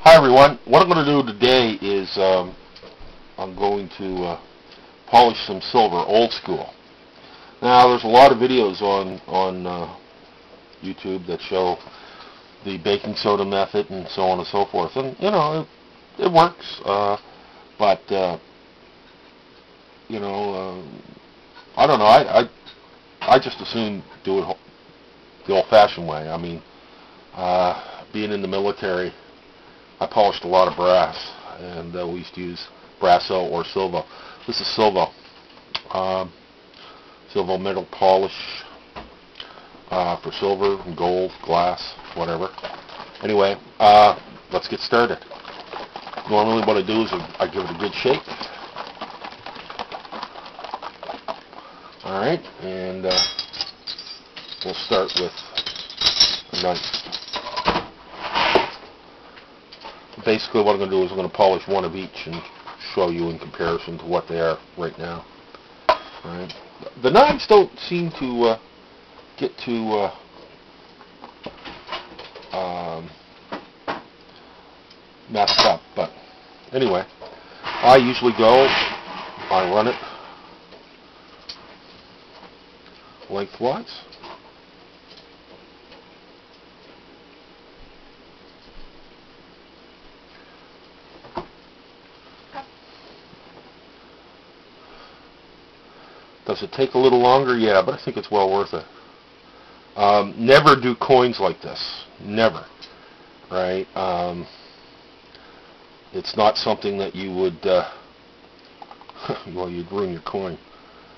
Hi everyone. What I'm going to do today is I'm going to polish some silver, old school. Now there's a lot of videos on YouTube that show the baking soda method and so on and so forth, and you know it works, but you know I don't know. I just assume do it the old-fashioned way. I mean, being in the military, I polished a lot of brass, and we used to use Brasso or Silvo. This is Silvo. Silvo metal polish for silver and gold, glass, whatever. Anyway, let's get started. Normally what I do is I give it a good shake. Alright, and we'll start with a knife. Basically what I'm going to do is I'm going to polish one of each and show you in comparison to what they are right now. Alright. The knives don't seem to get too messed up, but anyway, I usually I run it lengthwise. Does it take a little longer? Yeah, but I think it's well worth it. Never do coins like this. Never. Right? It's not something that you would, well, you'd ruin your coin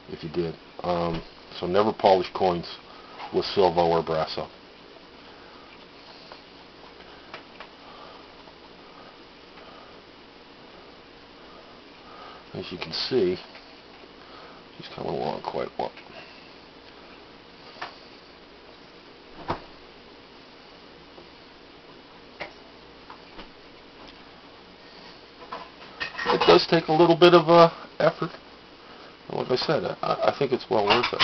if you did. So never polish coins with Silvo or Brasso. As you can see, she's coming along quite well. It does take a little bit of effort. Like I said, I think it's well worth it.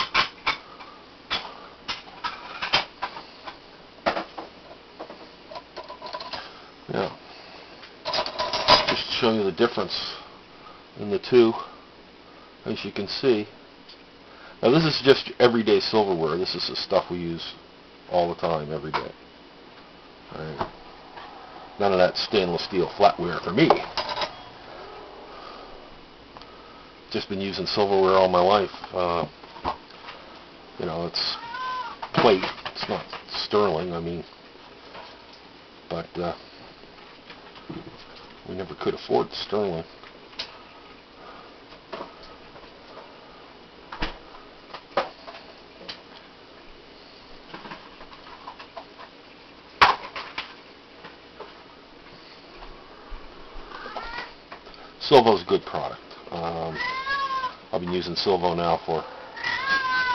Yeah. Just to show you the difference in the two. As you can see, now this is just everyday silverware. This is the stuff we use all the time, every day. Right. None of that stainless steel flatware for me. Just been using silverware all my life. You know, it's plate. It's not sterling. I mean, but we never could afford sterling. Silvo's a good product. I've been using Silvo now for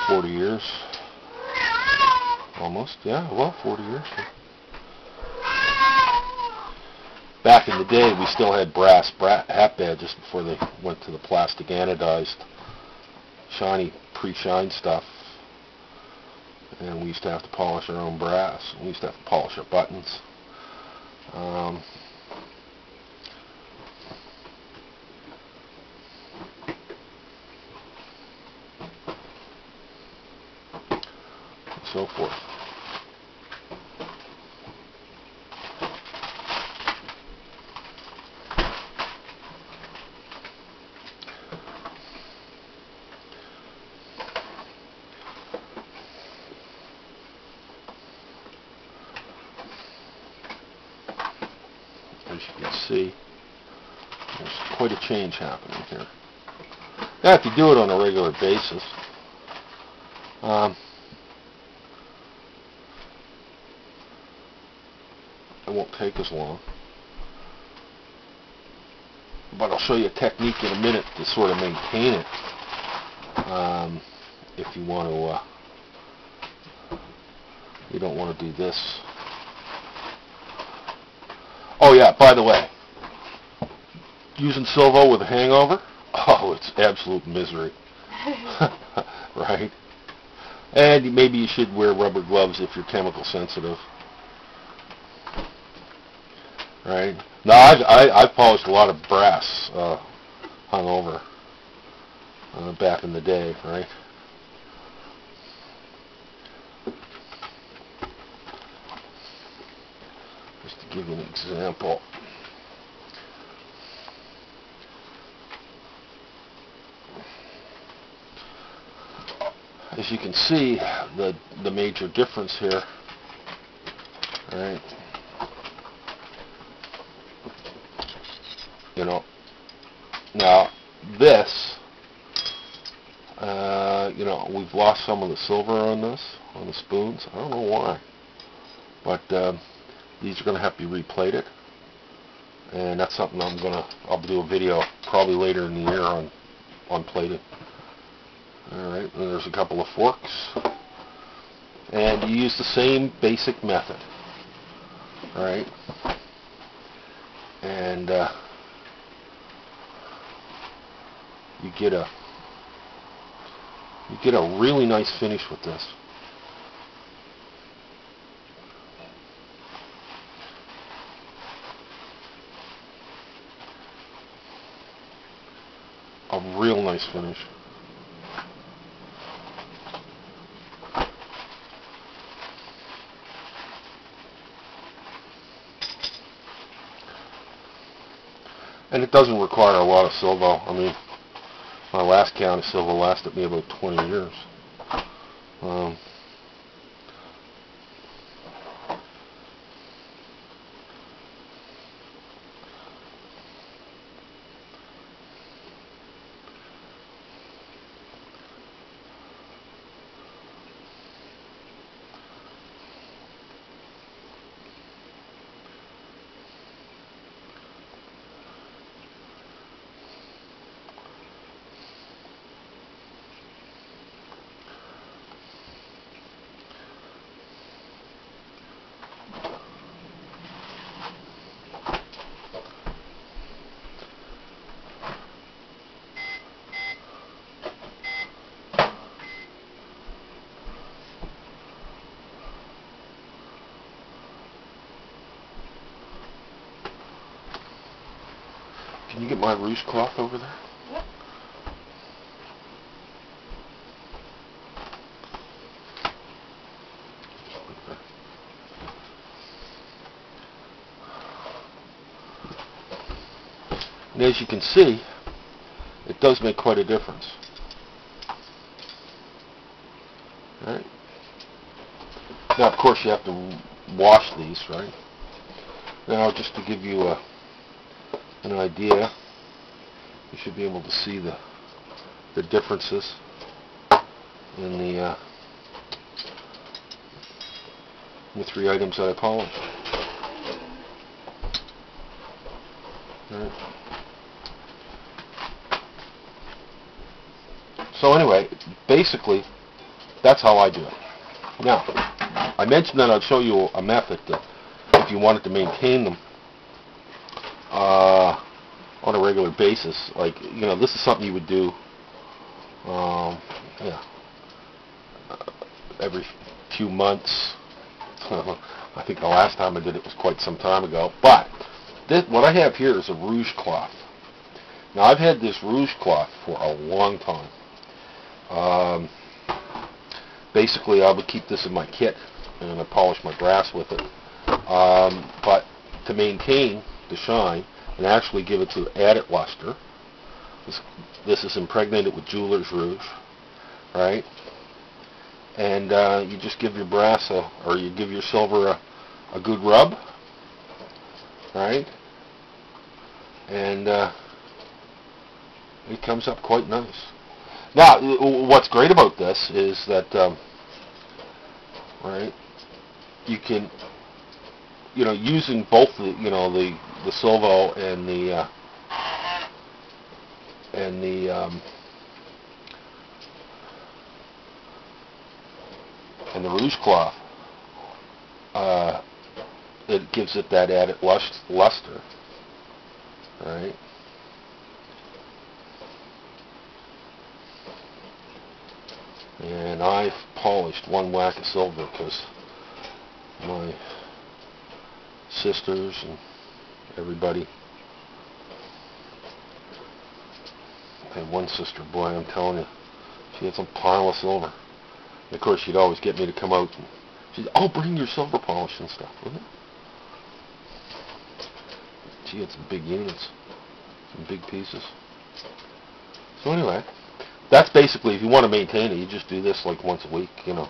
40 years. Almost, yeah, well, 40 years. Back in the day, we still had brass hat badges before they went to the plastic anodized, shiny, pre-shine stuff. And we used to have to polish our own brass. We used to have to polish our buttons. So forth. As you can see, there's quite a change happening here. I have to do it on a regular basis. It won't take as long, but I'll show you a technique in a minute to sort of maintain it. If you want to, you don't want to do this. Oh yeah, by the way, using Silvo with a hangover, oh, it's absolute misery. Right? And maybe you should wear rubber gloves if you're chemical sensitive. right? Now I've polished a lot of brass hung over back in the day, right? Just to give you an example. As you can see, the major difference here, right? You know, now this, you know, we've lost some of the silver on this, on the spoons. I don't know why, but these are going to have to be replated, and that's something I'll do a video probably later in the year on plating. Alright, and there's a couple of forks, and you use the same basic method, right? And you get a really nice finish with this. A real nice finish. And it doesn't require a lot of silvo. I mean, my last count of silvo lasted me about 20 years. Can you get my rouge cloth over there? Yep. And as you can see, it does make quite a difference. Right? Now, of course, you have to wash these, right? Now, just to give you an idea, you should be able to see the differences in the three items that I polished. Right. So anyway, basically, that's how I do it. Now, I mentioned that I'd show you a method that if you wanted to maintain them on a regular basis, like, you know, this is something you would do every few months. I think the last time I did it was quite some time ago. But what I have here is a rouge cloth. Now, I've had this rouge cloth for a long time. Basically, I would keep this in my kit, and I polish my brass with it. But to maintain the shine and actually give it to added luster, this is impregnated with jeweler's rouge, right? And you just give your brass or you give your silver a good rub, right? And it comes up quite nice. Now, what's great about this is that, right, you can, you know, using both the, you know, the silvo and the rouge cloth, it gives it that added luster, right? And I've polished one whack of silver because my sisters and everybody. I had one sister, boy, I'm telling you, she had some pile of silver. And of course, she'd always get me to come out. And she'd, "Oh, bring your silver polish and stuff, wouldn't it?" She had some big units, some big pieces. So anyway, that's basically, if you want to maintain it, you just do this like once a week, you know,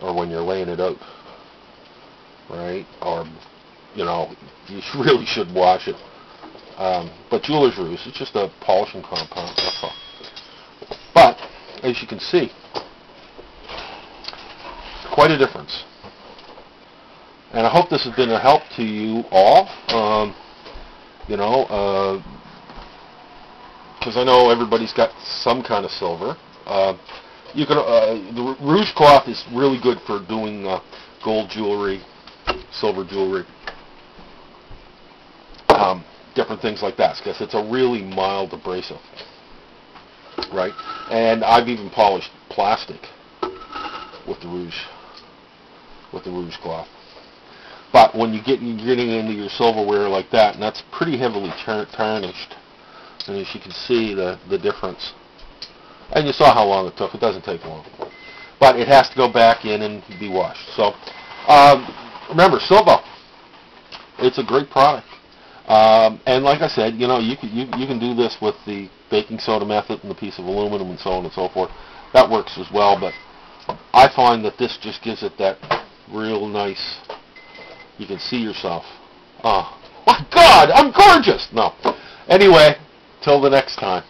or when you're laying it out, right? Or, you know, you really should wash it. But Jeweler's Ruse, it's just a polishing compound, that's all. But, as you can see, quite a difference. And I hope this has been a help to you all. You know, because I know everybody's got some kind of silver. You can the rouge cloth is really good for doing gold jewelry, silver jewelry, different things like that, because it's a really mild abrasive, right? And I've even polished plastic with the rouge cloth. But when you're getting into your silverware like that, and that's pretty heavily tarnished, and as you can see the difference. And you saw how long it took. It doesn't take long. But it has to go back in and be washed. So remember, Silva, it's a great product. And like I said, you know, you can do this with the baking soda method and the piece of aluminum and so on and so forth. That works as well, but I find that this just gives it that real nice, you can see yourself. Oh, my God, I'm gorgeous! No. Anyway, till the next time.